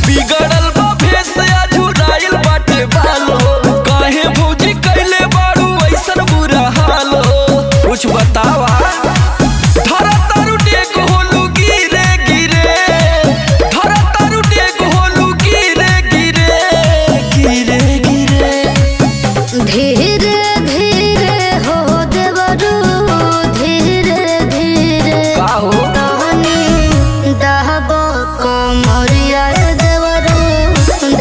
बिगड़ल बा भेस झुराइल बाटे बाल हो। काहे भौजी कैले बाड़ू ऐसन बुरा हाल हो, कुछ बतावा। धरा तारू डेक होलू गिरे गिरे, धरा तारू डेक होलू गिरे गिरे गिरे गिरे। धीरे धीरे हो देवरू, धीरे धीरे का हो दहबो कमरिया देवरू,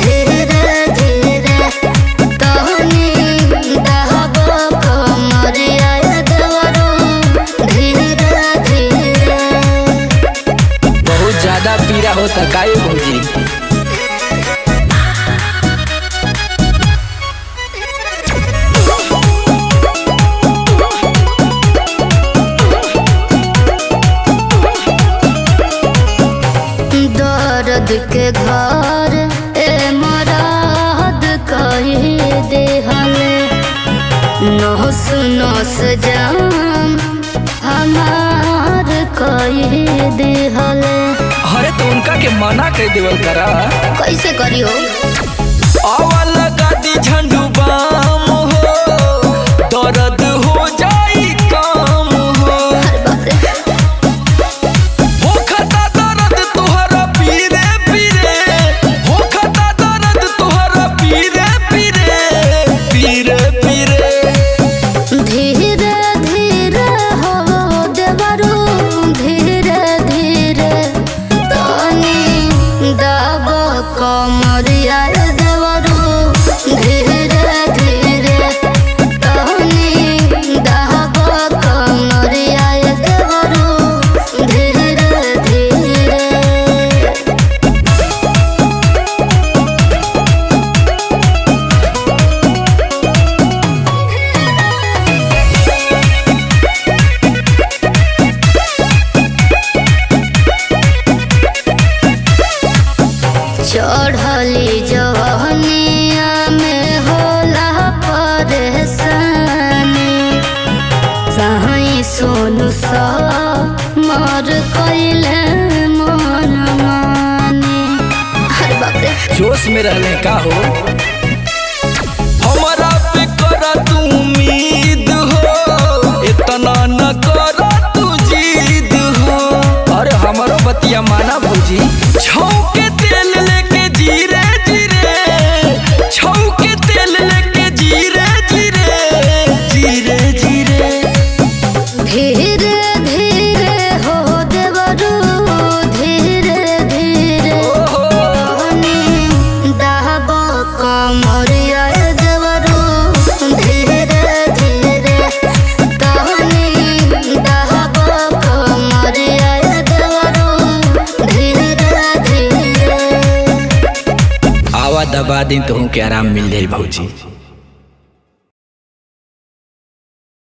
धीरे धीरे तहनी दहबो कमरिया देवरू, धीरे धीरे। बहुत ज्यादा पीड़ा होता काहे भौजी? दर्द के घर ए मराद कही देहले, नोस नोस जाम हमार कही देहले। अरे तो उनका के मना कर देवल करा। कैसे करियो? आवाज लगा दी झंडू बाम हो, दर्द हो जाई काम हो। अरे बाप रे। हो खता दर्द तुहरा पीरे पीरे, हो खता दर्द तुहरा पीरे पीरे पीरे पीरे। धीरे धीरे हो देवरू, धीरे धीरे तनी दब कमरिया देवरू, धीरे धीरे तनी दब कमरिया देवरू, धीरे धीरे। चढ़ली जवनिया में होला परेशानी, सही सोनू सा मर कैले मन मानी। अरे बाप रे। जोश में रहने का हो, हमारा पे करा तू उम्मीद हो, इतना न करा तू जिद हो। अरे हमारो बतिया माना भौजी। छौके तेल लेके जीरे जीरे, छौके तेल लेके जीरे जीरे जीरे जीरे। धीरे धीरे हो देवरू, धीरे धीरे तनी दहबो कमरिया देवरू, धीरे धीरे तनी दहबो कमरिया देवरू, धीरे धीरे। आवा दबा दिन तो के आराम मिल जाई भौजी।